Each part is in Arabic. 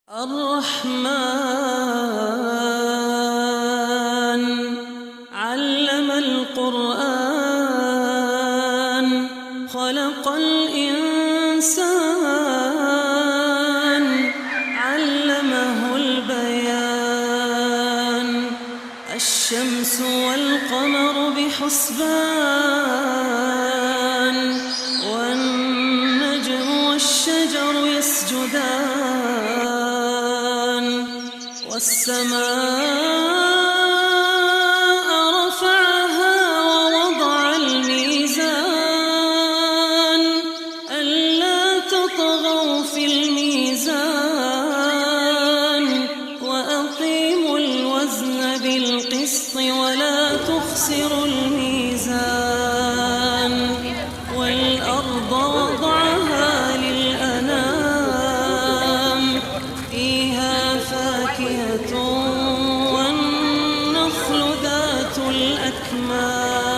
الرحمن علم القرآن خلق الإنسان علمه البيان الشمس والقمر بحسبان والنجم والشجر يسجدان والسماء رفعها ووضع الميزان ألا تطغوا في الميزان وأقيموا الوزن بالقسط ولا تخسروا الميزان والأرض وضعها للأنام فيها فاكهة والنخل ذات الأكمام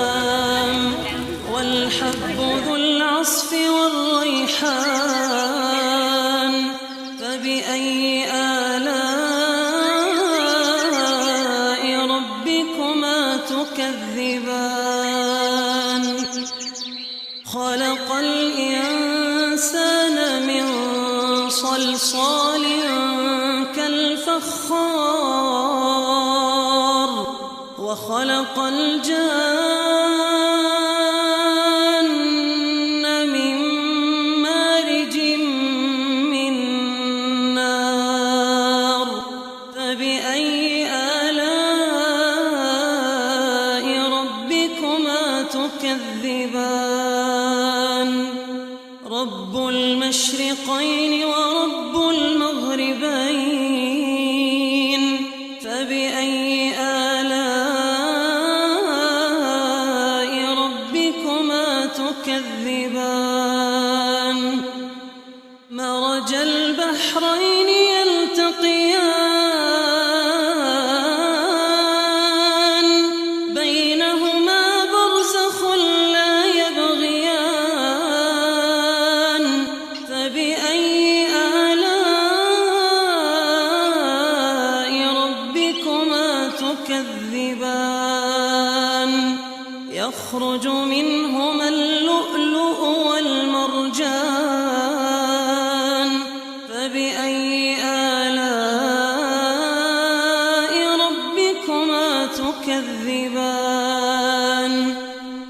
والحب ذو العصف والريحان فبأي آلاء ربكما تكذبان خلق الإنسان من صلصال كالفخار وخلق الجان من مارج من نار فبأي آلاء ربكما تكذبان رب المشرقين ورب المغربين فبأي آلاء ربكما تكذبان مرج البحرين يلتقيان بينهما برزخ لا يبغيان فبأي آلاء ربكما تكذبان يخرج منهما اللؤلؤ والمرجان فبأي آلاء ربكما تكذبان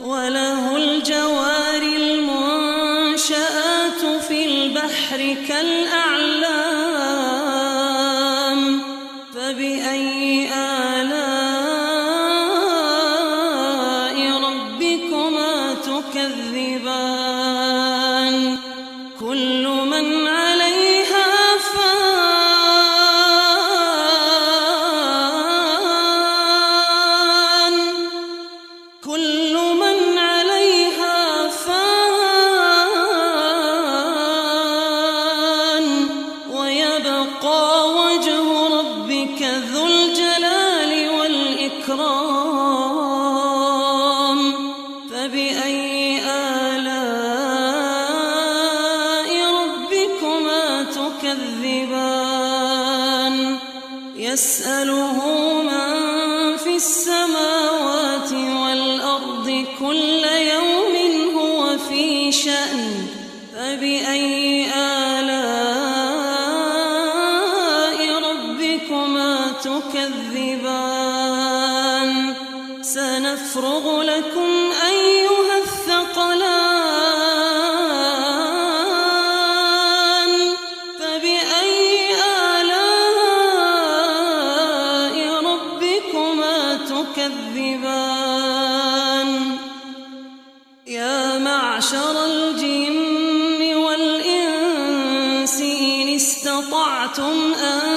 وله الجوار المنشآت في البحر كالأعلام فبأي آلاء ربكما تكذبان كل من عليها فان كل من عليها فان ويبقى وجه ربك ذو الجلال والإكرام فبأي آلاء ربكما تكذبان يسأله من في السماوات والأرض كل يوم هو في شأن فبأي آلاء ربكما تكذبان سنفرغ لكم أيها الثقلان فبأي آلاء ربكما تكذبان يا معشر الجن والإنس إن استطعتم أن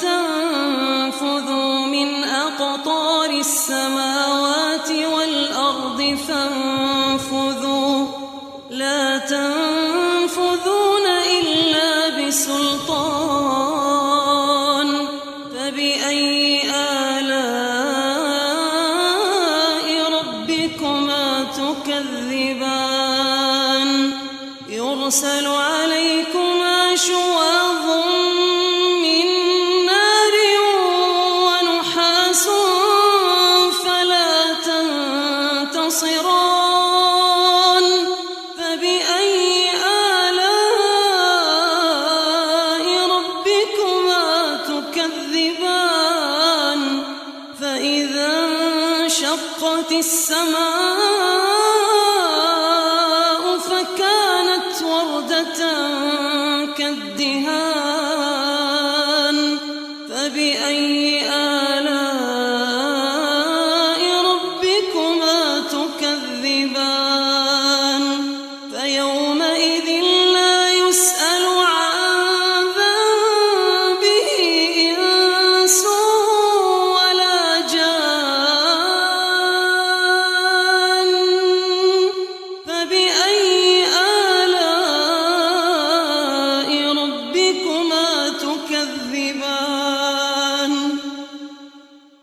تنفذوا من أقطار السماوات والأرض فانفذوا لا تنفذون إلا بسلطان فبأي آلاء ربكما تكذبان يرسل عليكما شواظ من وانشقت السماء فكانت وردة كالدهان فبأي آلاء ربكما تكذبان فيومئذ لا يسأل عن ذنبه إنس ولا جان فبأي آلاء ربكما تكذبان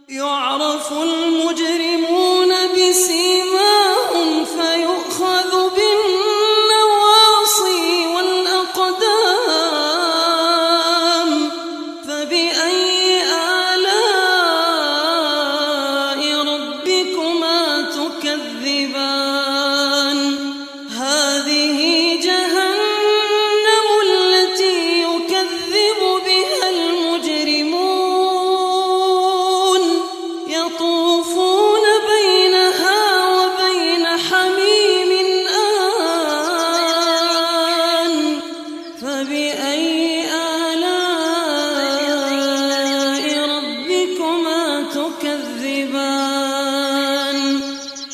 يعرف المجرمون بسيماهم فيؤخذ بالنواصي والأقدام فبأي آلاء ربكما تكذبان هذه جهنم التي يكذب بها المجرمون يطوفون بينها وبين حميم آن فبأي آلاء ربكما تكذبان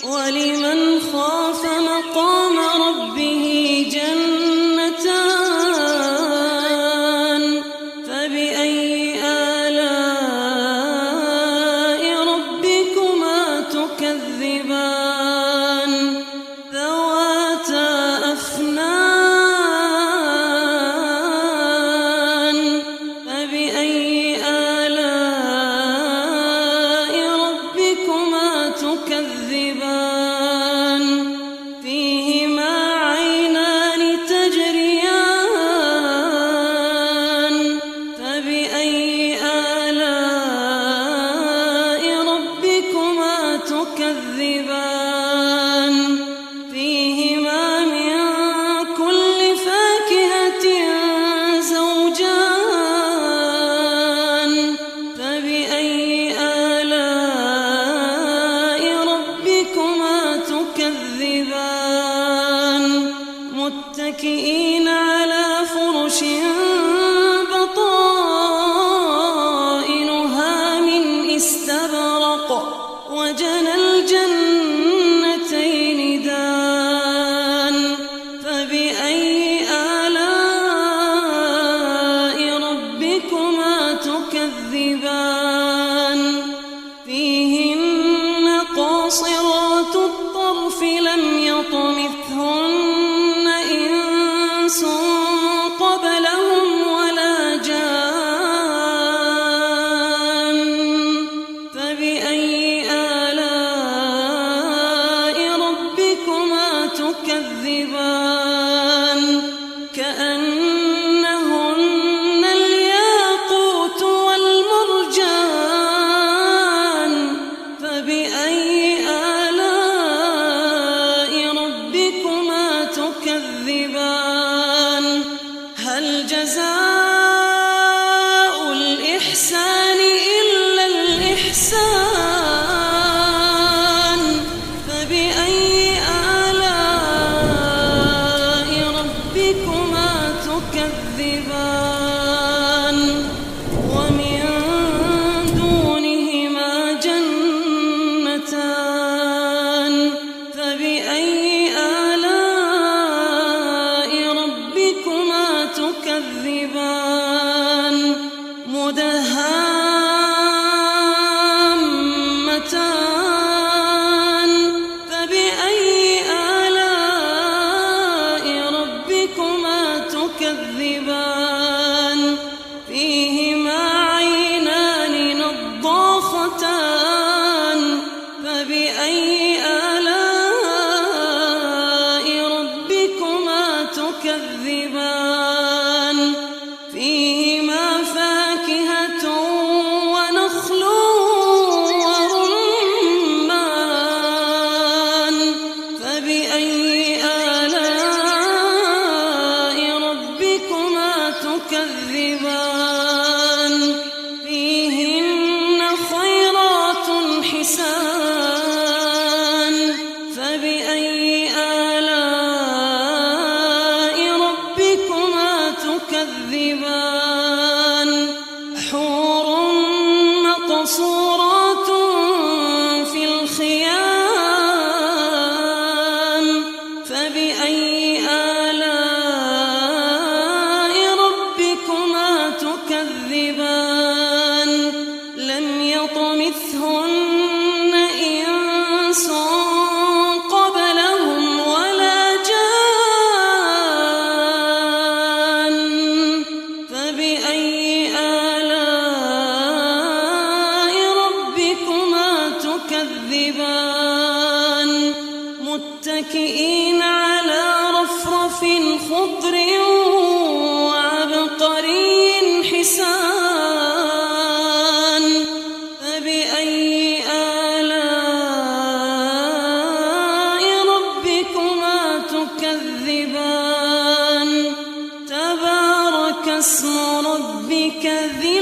ولمن خاف مقام ربه جنتان فبأي آلاء ربكما تكذبان ذواتا أفنان فبأي آلاء ربكما تكذبان فيهما عينان تجريان فبأي آلاء ربكما تكذبان فيهما من كل فاكهة زوجان فبأي آلاء ربكما تكذبان متكئين على فرش بطائنها من استبرق وجنى الجنتين دان فبأي آلاء ربكما تكذبان فيهن قاصرات الطرف لم يطمثهن إنس قبلهم ولا جان فبأي آلاء ربكما تكذبان كأنهن الياقوت والمرجان فبأي آلاء ربكما تكذبان هل جزاء الإحسان إلا الإحسان فبأي آلاء ربكما تكذبان ومن دونهما جنتان فبأي آلاء ربكما تكذبان مدهامتان فبأي آلاء ربكما تكذبان فيهما عينان نضاختان فبأي آلاء ربكما تكذبان فيهما فاكهة ونخل ورمان فبأي آلاء ربكما تكذبان فيهن خيرات حسان تكذبان حور مقصورات في الخيام فبأي آلاء ربكما تكذبان لم يطمثهن إنس قبلهم ولا جان فبأي آلاء ربكما تكذبان متكئين على رفرف خضر وعبقري حسان فبأي آلاء ربكما تكذبان تبارك اسم ربك ذي